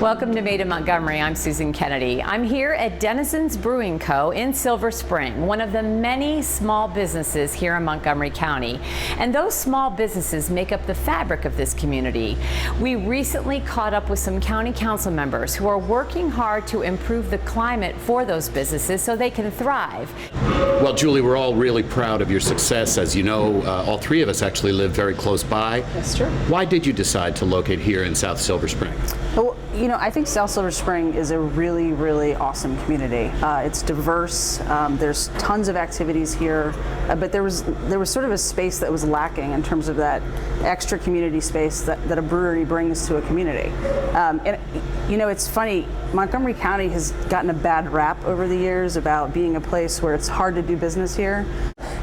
Welcome to Made in Montgomery. I'm Susan Kennedy. I'm here at Denizens Brewing Co. in Silver Spring, one of the many small businesses here in Montgomery County. And those small businesses make up the fabric of this community. We recently caught up with some county council members who are working hard to improve the climate for those businesses so they can thrive. Well, Julie, we're all really proud of your success. As you know, all three of us actually live very close by. That's true. Why did you decide to locate here in South Silver Spring? Well, you know, I think South Silver Spring is a really, really awesome community. It's diverse. There's tons of activities here, but there was sort of a space that was lacking in terms of that extra community space that a brewery brings to a community. And you know, it's funny. Montgomery County has gotten a bad rap over the years about being a place where it's hard to do business here.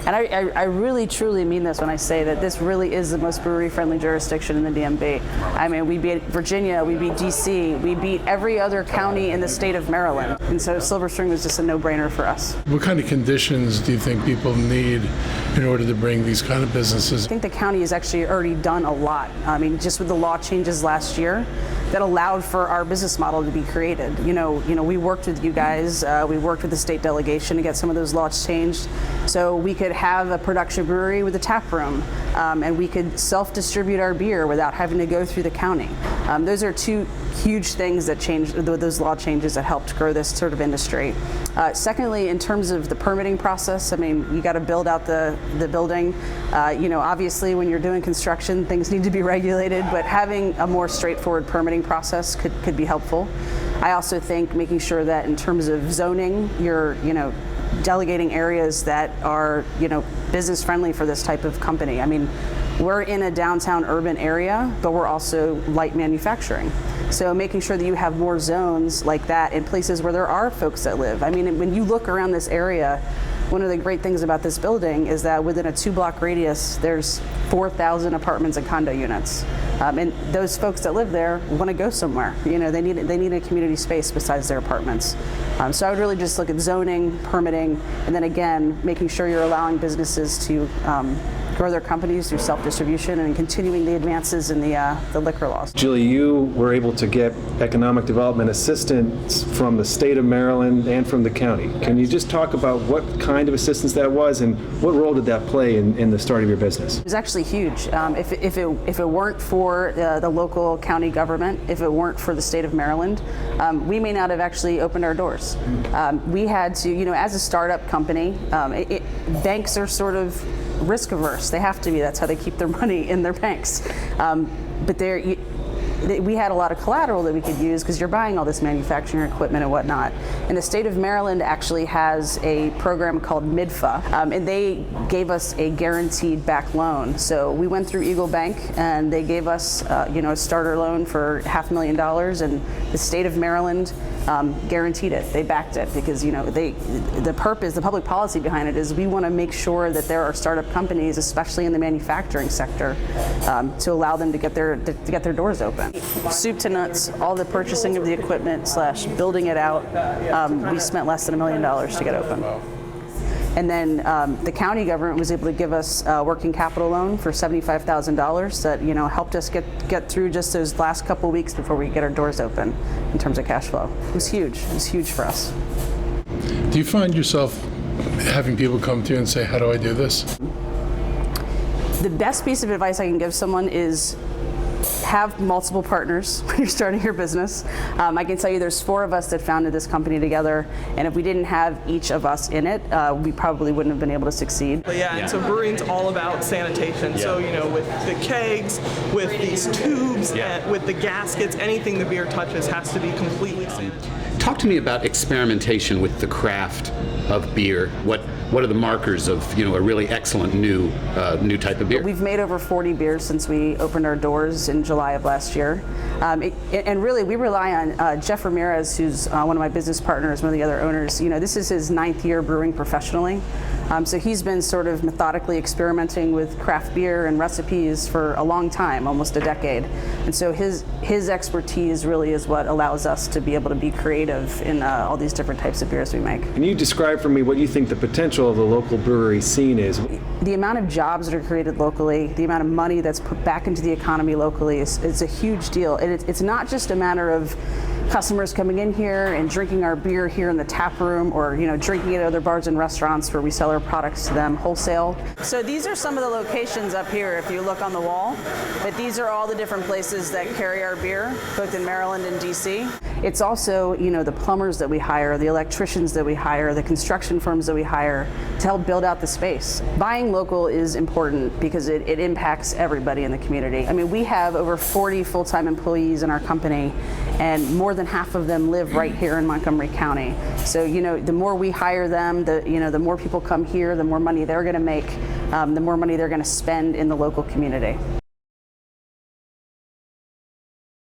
And I really, truly mean this when I say that this really is the most brewery-friendly jurisdiction in the DMV. I mean, we beat Virginia, we beat DC, we beat every other county in the state of Maryland. And so Silver Spring was just a no-brainer for us. What kind of conditions do you think people need in order to bring these kind of businesses? I think the county has actually already done a lot. I mean, just with the law changes last year, that allowed for our business model to be created. You know, we worked with you guys, we worked with the state delegation to get some of those laws changed, so we could have a production brewery with a tap room, and we could self-distribute our beer without having to go through the county. Those are two huge things that changed, those law changes that helped grow this sort of industry. Secondly, in terms of the permitting process, I mean, you got to build out the building. You know, obviously when you're doing construction, things need to be regulated, but having a more straightforward permitting process could be helpful. I also think making sure that in terms of zoning, you're, delegating areas that are, business friendly for this type of company. I mean, we're in a downtown urban area, but we're also light manufacturing. So making sure that you have more zones like that in places where there are folks that live. I mean, when you look around this area, one of the great things about this building is that within a 2-block radius, there's 4,000 apartments and condo units. And those folks that live there want to go somewhere. They need a community space besides their apartments. So I would really just look at zoning, permitting, and then again, making sure you're allowing businesses to grow their companies through self-distribution and continuing the advances in the liquor laws. Julie, you were able to get economic development assistance from the state of Maryland and from the county. Can you just talk about what kind of assistance that was and what role did that play in the start of your business? It was actually huge. If it weren't for the local county government, if it weren't for the state of Maryland, we may not have actually opened our doors. We had to, as a startup company, banks are sort of risk averse. They have to be. That's how they keep their money in their banks. But we had a lot of collateral that we could use because you're buying all this manufacturing equipment and whatnot. And the state of Maryland actually has a program called MIDFA, and they gave us a guaranteed back loan. So we went through Eagle Bank, and they gave us, a starter loan for $500,000, and the state of Maryland guaranteed it. They backed it because the purpose, the public policy behind it is we want to make sure that there are startup companies, especially in the manufacturing sector, to allow them to get their doors open. Soup to nuts, all the purchasing of the equipment / building it out, we spent less than $1 million to get open. And then the county government was able to give us a working capital loan for $75,000 that helped us get through just those last couple weeks before we get our doors open in terms of cash flow. It was huge. It was huge for us. Do you find yourself having people come to you and say, how do I do this? The best piece of advice I can give someone is have multiple partners when you're starting your business. I can tell you there's 4 of us that founded this company together, and if we didn't have each of us in it, we probably wouldn't have been able to succeed. But yeah, and so brewing's all about sanitation. Yeah. So, with the kegs, with these tubes, and with the gaskets, anything the beer touches has to be completely sanitized. Talk to me about experimentation with the craft of beer. What are the markers of a really excellent new type of beer? We've made over 40 beers since we opened our doors in July of last year. And really, we rely on Jeff Ramirez, who's one of my business partners, one of the other owners. This is his 9th year brewing professionally. So he's been sort of methodically experimenting with craft beer and recipes for a long time, almost a decade. And so his expertise really is what allows us to be able to be creative in all these different types of beers we make. Can you describe for me what you think the potential of the local brewery scene is? The amount of jobs that are created locally, the amount of money that's put back into the economy locally is a huge deal. And it's not just a matter of customers coming in here and drinking our beer here in the tap room, or drinking it at other bars and restaurants where we sell our products to them wholesale. So these are some of the locations up here if you look on the wall, but these are all the different places that carry our beer, both in Maryland and DC. It's also, the plumbers that we hire, the electricians that we hire, the construction firms that we hire to help build out the space. Buying local is important because it impacts everybody in the community. I mean, we have over 40 full-time employees in our company, and more than half of them live right here in Montgomery County. So, the more we hire them, the more people come here, the more money they're going to make, the more money they're going to spend in the local community.